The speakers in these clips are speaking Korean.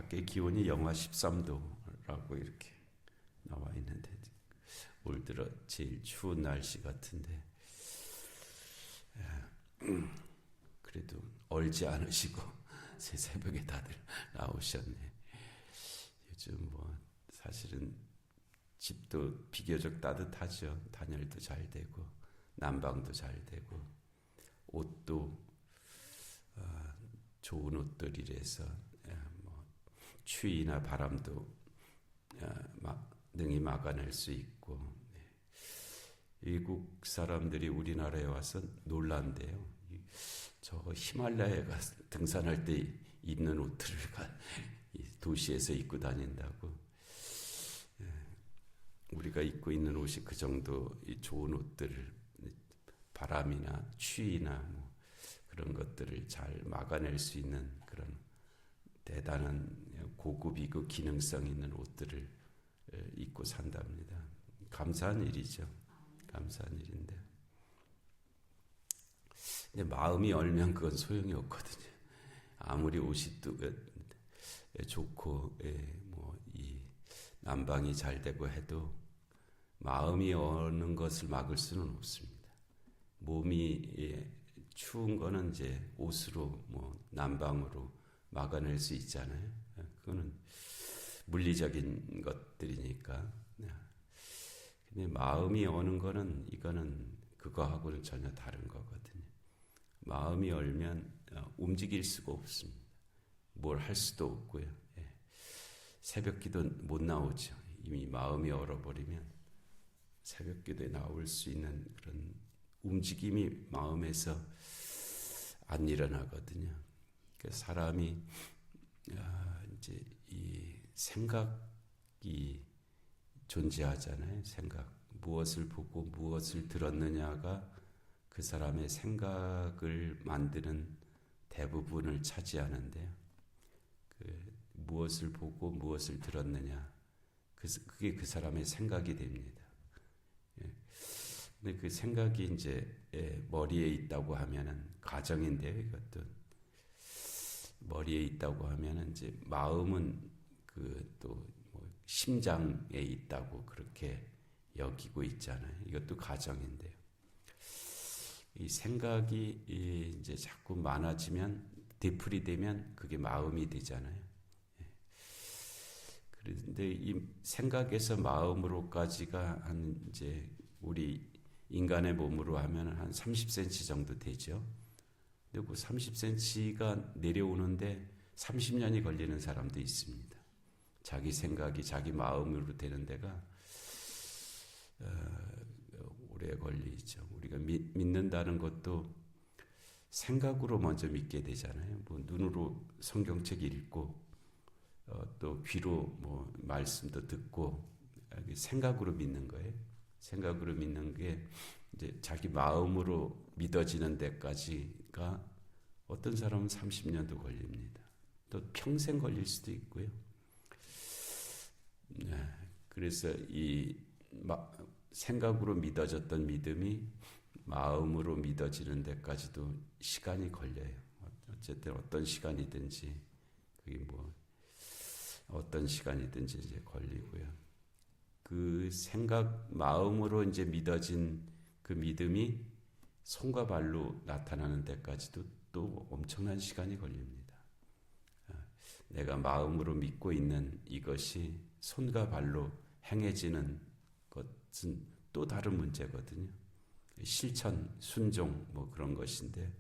밖에 기온이 영하 13도라고 이렇게 나와 있는데 올 들어 제일 추운 날씨 같은데 그래도 얼지 않으시고 새벽에 다들 나오셨네. 요즘 뭐 사실은 집도 비교적 따뜻하죠. 단열도 잘 되고 난방도 잘 되고 옷도 좋은 옷들이라서 뭐 추위나 바람도 능히 막아낼 수 있고. 외국 사람들이 우리나라에 와서 놀란대요. 저 히말라야에 가서 등산할 때 입는 옷들을 도시에서 입고 다닌다고. 우리가 입고 있는 옷이 그 정도 좋은 옷들을 바람이나 추위나 뭐 그런 것들을 잘 막아낼 수 있는 그런 대단한 고급이고 기능성 있는 옷들을 입고 산답니다. 감사한 일이죠. 감사한 일인데. 근데 마음이 얼면 그건 소용이 없거든요. 아무리 옷이 좋고 뭐 이 난방이 잘 되고 해도 마음이 어는 것을 막을 수는 없습니다. 몸이 추운 거는 이제 옷으로 뭐 난방으로 막아낼 수 있잖아요. 그거는 물리적인 것들이니까. 근데 마음이 어는 거는 이거는 그거하고는 전혀 다른 거거든요. 마음이 얼면 움직일 수가 없습니다. 뭘 할 수도 없고요. 새벽기도 못 나오죠. 이미 마음이 얼어버리면 새벽기도에 나올 수 있는 그런 움직임이 마음에서 안 일어나거든요. 그러니까 사람이 이제 이 생각이 존재하잖아요. 생각. 무엇을 보고 무엇을 들었느냐가 그 사람의 생각을 만드는 대부분을 차지하는데요. 무엇을 보고 무엇을 들었느냐. 그게 그 사람의 생각이 됩니다. 근데 그 생각이 이제 머리에 있다고 하면은 가정인데요. 이것도 머리에 있다고 하면은 이제 마음은 또 뭐 심장에 있다고 그렇게 여기고 있잖아요. 이것도 가정인데요. 이 생각이 이제 자꾸 많아지면 되풀이되면 그게 마음이 되잖아요. 그런데 이 생각에서 마음으로까지가 한 이제 우리 인간의 몸으로 하면 한 30cm 정도 되죠. 근데 그 30cm가 내려오는데 30년이 걸리는 사람도 있습니다. 자기 생각이 자기 마음으로 되는 데가 오래 걸리죠. 우리가 믿는다는 것도 생각으로 먼저 믿게 되잖아요. 뭐 눈으로 성경책 읽고 또 귀로 뭐 말씀도 듣고 생각으로 믿는 거예요. 생각으로 믿는 게 이제 자기 마음으로 믿어지는 데까지가 어떤 사람은 30년도 걸립니다. 또 평생 걸릴 수도 있고요. 그래서 이 생각으로 믿어졌던 믿음이 마음으로 믿어지는 데까지도 시간이 걸려요. 어쨌든 어떤 시간이든지 그게 뭐 어떤 시간이든지 이제 걸리고요. 그 생각 마음으로 이제 믿어진 그 믿음이 손과 발로 나타나는 데까지도 또 엄청난 시간이 걸립니다. 내가 마음으로 믿고 있는 이것이 손과 발로 행해지는 것은 또 다른 문제거든요. 실천, 순종 뭐 그런 것인데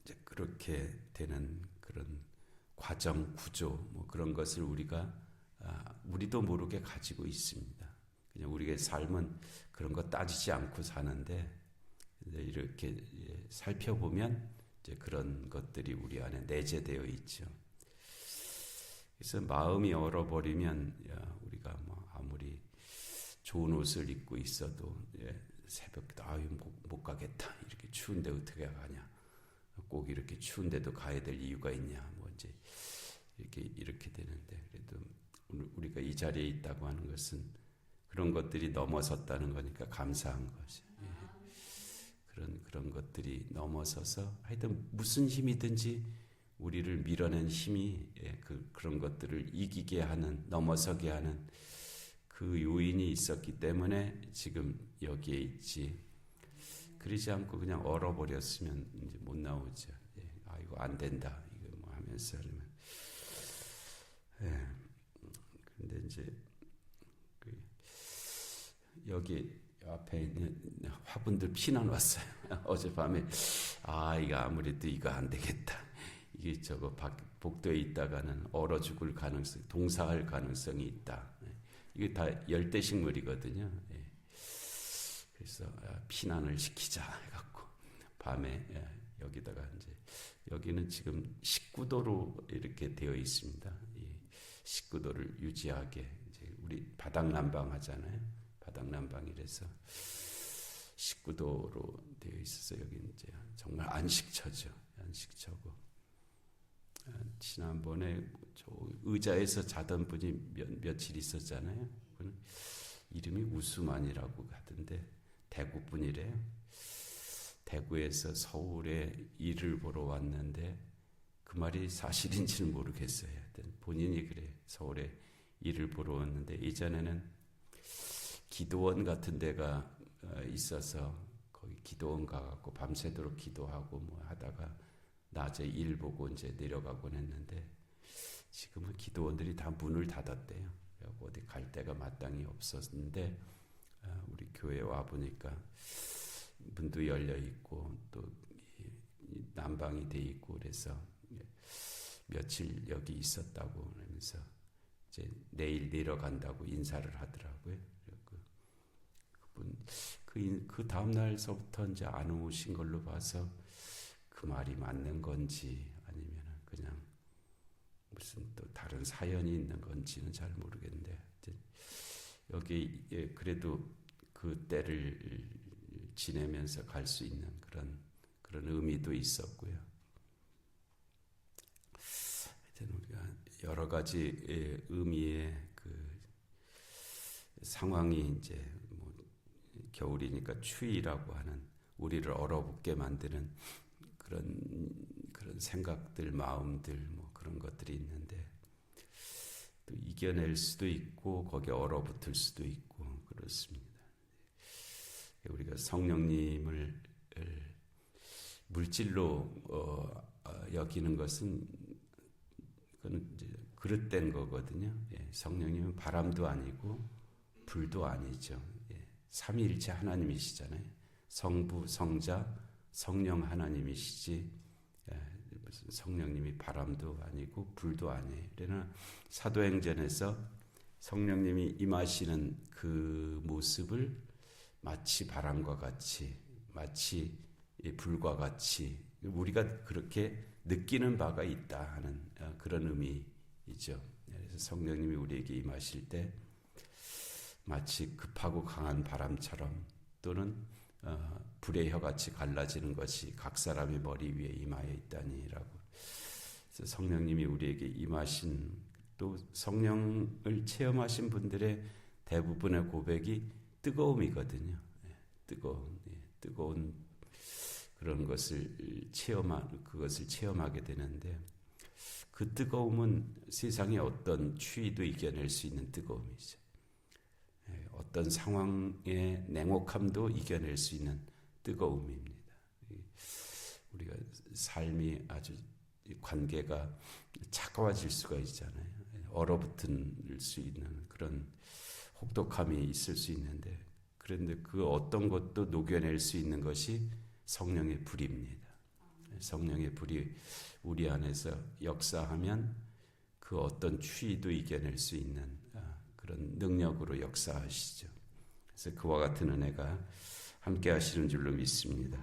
이제 그렇게 되는 그런 과정, 구조 뭐 그런 것을 우리도 모르게 가지고 있습니다. 그냥 우리의 삶은 그런 거 따지지 않고 사는데 이렇게 살펴보면 이제 그런 것들이 우리 안에 내재되어 있죠. 그래서 마음이 얼어버리면 우리가 뭐 아무리 좋은 옷을 입고 있어도 새벽에 못 가겠다. 이렇게 추운데 어떻게 가냐. 꼭 이렇게 추운데도 가야 될 이유가 있냐. 뭐 이제 이렇게 되는데 그래도 우리가 이 자리에 있다고 하는 것은 그런 것들이 넘어섰다는 거니까 감사한 거죠. 그런 것들이 넘어서서 하여튼 무슨 힘이든지 우리를 밀어낸 힘이 그런 것들을 이기게 하는, 넘어서게 하는 그 요인이 있었기 때문에 지금 여기에 있지. 그러지 않고 그냥 얼어버렸으면 이제 못 나오죠. 아, 이거 안 된다. 이거 뭐 하면서 그러면. 근데 이제 여기 앞에 있는 화분들 피난 왔어요. 어젯밤에 이거 아무래도 이거 안 되겠다. 이게 저거 복도에 있다가는 얼어 죽을 가능성, 동사할 가능성이 있다. 이게 다 열대식물이거든요. 그래서 피난을 시키자 해갖고 밤에 여기다가 이제 여기는 지금 19도로 이렇게 되어 있습니다. 이 19도를 유지하게 이제 우리 바닥 난방 하잖아요. 바닥 난방이라서 19도로 되어 있어서 여기 이제 정말 안식처죠. 안식처고 지난번에 저 의자에서 자던 분이 며칠 있었잖아요. 이름이 우수만이라고 하던데 대구 분이래요. 대구에서 서울에 일을 보러 왔는데 그 말이 사실인지는 모르겠어요. 본인이 그래. 서울에 일을 보러 왔는데 이전에는 기도원 같은 데가 있어서 거기 기도원 가갖고 밤새도록 기도하고 뭐 하다가 낮에 일 보고 이제 내려가곤 했는데 지금은 기도원들이 다 문을 닫았대요. 어디 갈 데가 마땅히 없었는데 우리 교회 와 보니까 문도 열려 있고 또 난방이 돼 있고 그래서 며칠 여기 있었다고 그러면서 이제 내일 내려간다고 인사를 하더라고요. 그분 그 다음 날서부터 이제 안 오신 걸로 봐서 그 말이 맞는 건지 아니면 그냥 무슨 또 다른 사연이 있는 건지는 잘 모르겠는데 여기 그래도 그 때를 지내면서 갈 수 있는 그런 의미도 있었고요. 하여튼 우리가 여러 가지 의미의 그 상황이 이제 뭐 겨울이니까 추위라고 하는 우리를 얼어붙게 만드는 그런 생각들, 마음들 뭐 그런 것들이 있는데 또 이겨낼 수도 있고 거기에 얼어붙을 수도 있고 그렇습니다. 우리가 성령님을 물질로 여기는 것은 그건 이제 그릇된 거거든요. 성령님은 바람도 아니고 불도 아니죠. 삼위일체 하나님이시잖아요. 성부, 성자, 성령 하나님이시지 무슨 성령님이 바람도 아니고 불도 아니에요. 그러나 사도행전에서 성령님이 임하시는 그 모습을 마치 바람과 같이 마치 불과 같이 우리가 그렇게 느끼는 바가 있다 하는 그런 의미이죠. 그래서 성령님이 우리에게 임하실 때 마치 급하고 강한 바람처럼 또는 불의 혀같이 갈라지는 것이 각 사람의 머리 위에 임하여 있다니라고. 그래서 성령님이 우리에게 임하신 또 성령을 체험하신 분들의 대부분의 고백이 뜨거움이거든요. 뜨거운 그런 것을 그것을 체험하게 되는데 그 뜨거움은 세상의 어떤 추위도 이겨낼 수 있는 뜨거움이죠. 어떤 상황의 냉혹함도 이겨낼 수 있는 뜨거움입니다. 우리가 삶이 아주 관계가 차가워질 수가 있잖아요. 얼어붙을 수 있는 그런 혹독함이 있을 수 있는데 그런데 그 어떤 것도 녹여낼 수 있는 것이 성령의 불입니다. 성령의 불이 우리 안에서 역사하면 그 어떤 추위도 이겨낼 수 있는 그런 능력으로 역사하시죠. 그래서 그와 같은 은혜가 함께 하시는 줄로 믿습니다.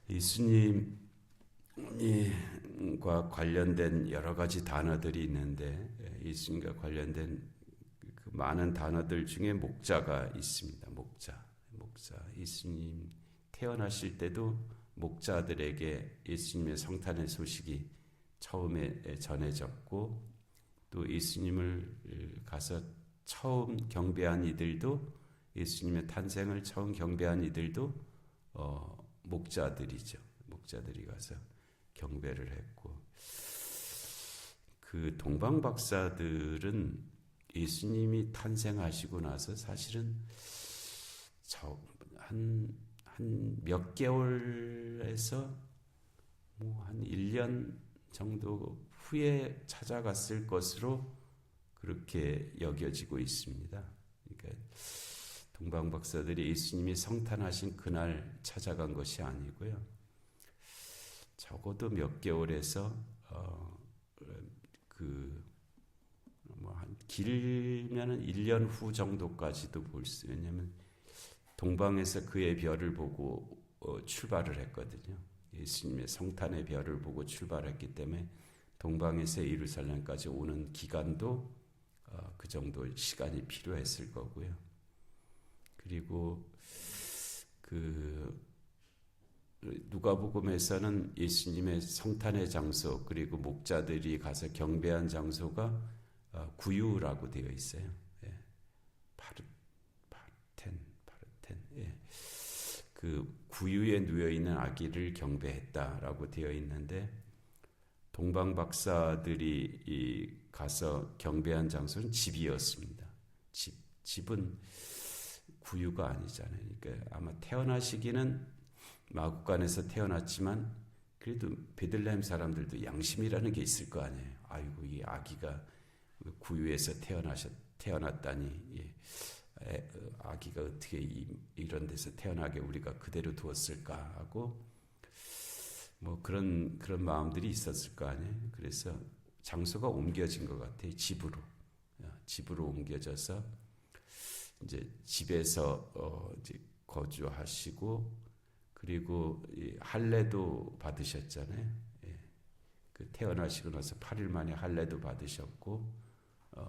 예수님과 관련된 여러 가지 단어들이 있는데 예수님과 관련된 그 많은 단어들 중에 목자가 있습니다. 목자. 예수님 태어나실 때도 목자들에게 예수님의 성탄의 소식이 처음에 전해졌고 또 예수님을 가서 처음 경배한 이들도 예수님의 탄생을 처음 경배한 이들도 목자들이죠. 목자들이 가서 경배를 했고, 그 동방 박사들은 예수님이 탄생하시고 나서 사실은 한 몇 개월에서 뭐 한 1년 정도 후에 찾아갔을 것으로 그렇게 여겨지고 있습니다. 그러니까 동방 박사들이 예수님이 성탄하신 그날 찾아간 것이 아니고요. 적어도 몇 개월에서 뭐 한 길면은 1년 후 정도까지도 볼 수. 왜냐하면 동방에서 그의 별을 보고 출발을 했거든요. 예수님의 성탄의 별을 보고 출발했기 때문에 동방에서 예루살렘까지 오는 기간도 그 정도 시간이 필요했을 거고요. 그리고 그 누가복음에서는 예수님의 성탄의 장소 그리고 목자들이 가서 경배한 장소가 구유라고 되어 있어요. 예. 파르텐. 예. 그 구유에 누워 있는 아기를 경배했다라고 되어 있는데 동방 박사들이 가서 경배한 장소는 집이었습니다. 집은 구유가 아니잖아요. 그러니까 아마 태어나시기는 마구간에서 태어났지만 그래도 베들레헴 사람들도 양심이라는 게 있을 거 아니에요. 아이고 이 아기가 구유에서 태어났다니, 예. 아기가 어떻게 이런 데서 태어나게 우리가 그대로 두었을까 하고 뭐 그런 마음들이 있었을 거 아니에요. 그래서 장소가 옮겨진 것 같아요. 집으로 옮겨져서 이제 집에서 이제 거주하시고 그리고 할례도 받으셨잖아요. 예. 그 태어나시고 나서 8일 만에 할례도 받으셨고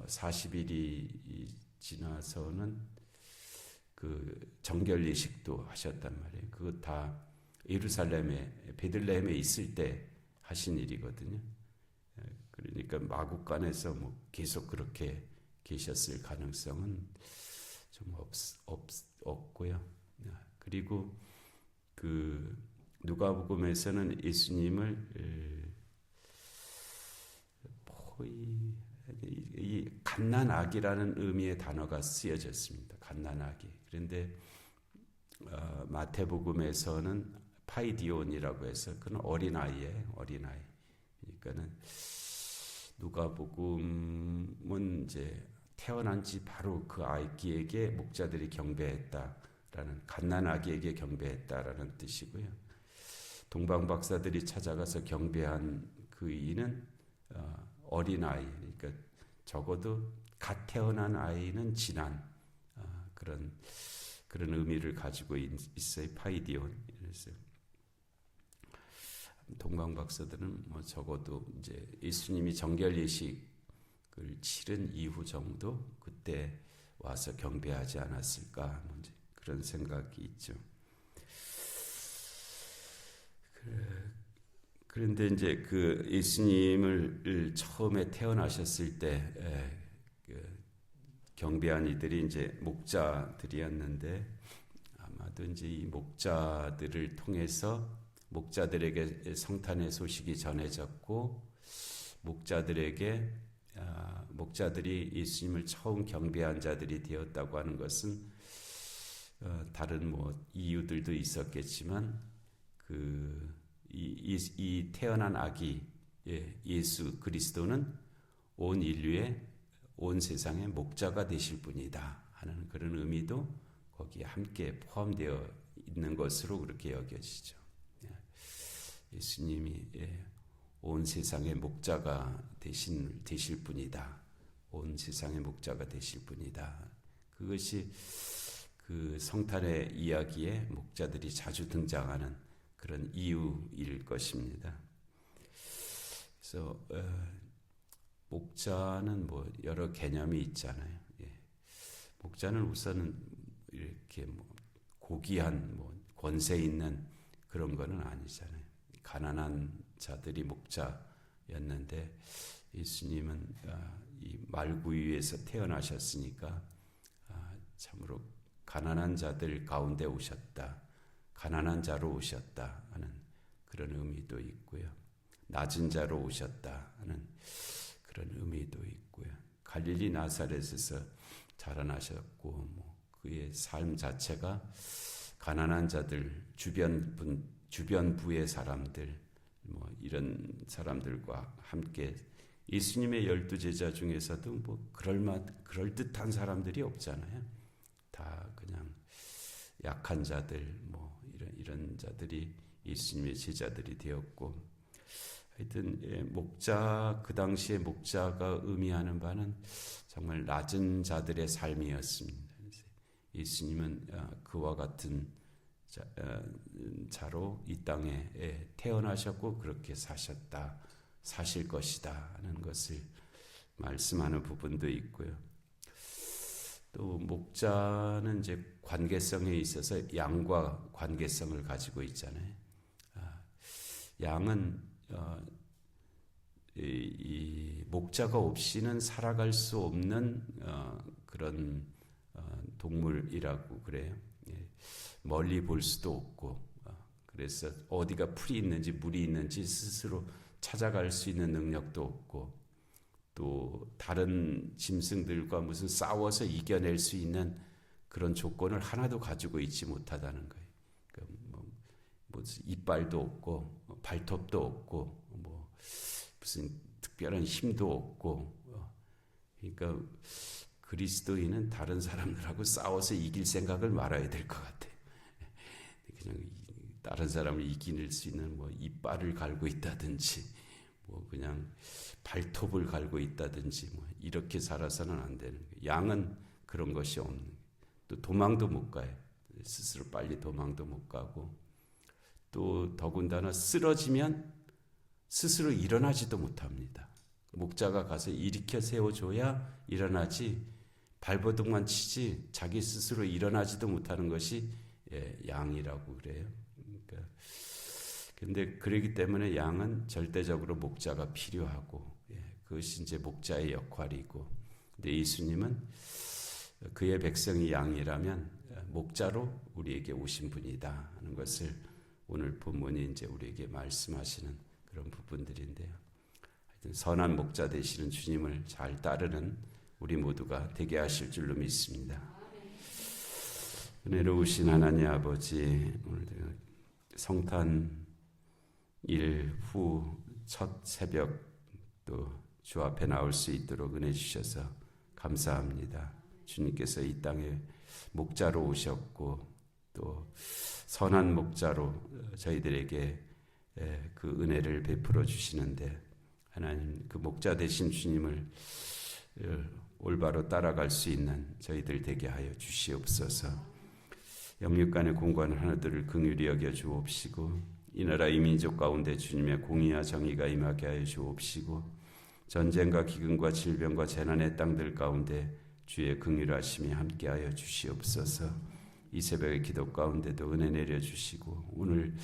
40일이 지나서는 그 정결 예식도 하셨단 말이에요. 그거 다 예루살렘에 베들레헴에 있을 때 하신 일이거든요. 그러니까 마국간에서 뭐 계속 그렇게 계셨을 가능성은 좀 없고요. 그리고 그 누가복음에서는 예수님을 거의 이 갓난아기라는 의미의 단어가 쓰여졌습니다. 갓난아기. 그런데 마태복음에서는 파이디온이라고 해서 그는 어린아이예요. 어린아이. 그러니까는 누가복음은 이제 태어난 지 바로 그 아기에게 목자들이 경배했다라는 갓난아기에게 경배했다라는 뜻이고요. 동방 박사들이 찾아가서 경배한 그 이는 어린아이, 그러니까 적어도 갓 태어난 아이는 지난 그런 의미를 가지고 있어요. 파이디온. 그래서 동방 박사들은 뭐 적어도 이제 예수님이 정결 예식을 치른 이후 정도 그때 와서 경배하지 않았을까, 뭐 이제 그런 생각이 있죠. 그런데 이제 그 예수님을 처음에 태어나셨을 때 경배한 이들이 이제 목자들이었는데 아마도 이제 이 목자들을 통해서 목자들에게 성탄의 소식이 전해졌고 목자들이 예수님을 처음 경배한 자들이 되었다고 하는 것은 다른 뭐 이유들도 있었겠지만 이 태어난 아기 예수 그리스도는 온 인류의 온 세상의 목자가 되실 분이다 하는 그런 의미도 거기에 함께 포함되어 있는 것으로 그렇게 여겨지죠. 예수님이 온 세상의 목자가 되실 분이다. 온 세상의 목자가 되실 분이다. 그것이 그 성탄의 이야기에 목자들이 자주 등장하는 그런 이유일 것입니다. 그래서 목자는 뭐 여러 개념이 있잖아요. 목자는 우선은 이렇게 뭐 고귀한 뭐 권세 있는 그런 거는 아니잖아요. 가난한 자들이 목자였는데 예수님은 이 말구유에서 태어나셨으니까 참으로 가난한 자들 가운데 오셨다. 가난한 자로 오셨다 하는 그런 의미도 있고요. 낮은 자로 오셨다 하는 그런 의미도 있고요. 갈릴리 나사렛에서 자라나셨고 그의 삶 자체가 가난한 자들, 주변부의 사람들 이런 사람들과 함께 예수님의 12제자 중에서도 그럴듯한 사람들이 없잖아요. 다 그냥 약한 자들 이런 자들이 예수님의 제자들이 되었고, 하여튼 목자, 그 당시에 목자가 의미하는 바는 정말 낮은 자들의 삶이었습니다. 예수님은 그와 같은 자로 이 땅에 태어나셨고 그렇게 사실 것이다 하는 것을 말씀하는 부분도 있고요. 또 목자는 이제 관계성에 있어서 양과 관계성을 가지고 있잖아요. 양은 이 목자가 없이는 살아갈 수 없는 그런 동물이라고 그래요. 멀리 볼 수도 없고, 그래서 어디가 풀이 있는지 물이 있는지 스스로 찾아갈 수 있는 능력도 없고, 또 다른 짐승들과 무슨 싸워서 이겨낼 수 있는 그런 조건을 하나도 가지고 있지 못하다는 거예요. 무슨 이빨도 없고 발톱도 없고 무슨 특별한 힘도 없고, 그러니까 그리스도인은 다른 사람들하고 싸워서 이길 생각을 말아야 될 것 같아요. 그냥 다른 사람을 이길 수 있는 이빨을 갈고 있다든지 그냥 발톱을 갈고 있다든지 이렇게 살아서는 안 되는 거예요. 양은 그런 것이 없는 거예요. 또 도망도 못 가요. 스스로 빨리 도망도 못 가고, 또 더군다나 쓰러지면 스스로 일어나지도 못합니다. 목자가 가서 일으켜 세워줘야 일어나지, 발버둥만 치지 자기 스스로 일어나지도 못하는 것이 양이라고 그래요. 그런데 그러기 때문에 양은 절대적으로 목자가 필요하고, 그것이 이제 목자의 역할이고, 근데 예수님은 그의 백성이 양이라면 목자로 우리에게 오신 분이다 하는 것을 오늘 본문이 이제 우리에게 말씀하시는 그런 부분들인데요. 하여튼 선한 목자 되시는 주님을 잘 따르는 우리 모두가 되게 하실 줄로 믿습니다. 은혜로우신 하나님 아버지, 오늘도 성탄 일 후 첫 새벽 또 주 앞에 나올 수 있도록 은혜 주셔서 감사합니다. 주님께서 이 땅에 목자로 오셨고 또 선한 목자로 저희들에게 그 은혜를 베풀어 주시는데, 하나님 그 목자 되신 주님을 올바로 따라갈 수 있는 저희들 되게 하여 주시옵소서. 영육간의 공고한 하나들을 긍휼히 여겨 주옵시고, 이 나라 이 민족 가운데 주님의 공의와 정의가 임하게 하여 주옵시고, 전쟁과 기근과 질병과 재난의 땅들 가운데 주의 긍휼하심이 함께하여 주시옵소서. 이 새벽의 기도 가운데도 은혜 내려주시고, 오늘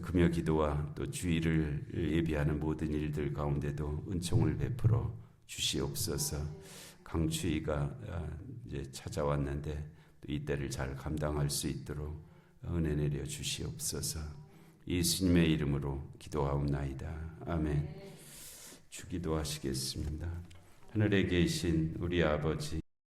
금요 기도와 또 주일을 예비하는 모든 일들 가운데도 은총을 베풀어 주시옵소서. 강추위가 이제 찾아왔는데 또 이때를 잘 감당할 수 있도록 은혜 내려 주시옵소서. 예수님의 이름으로 기도하옵나이다. 아멘. 주기도 하시겠습니다. 하늘에 계신 우리 아버지,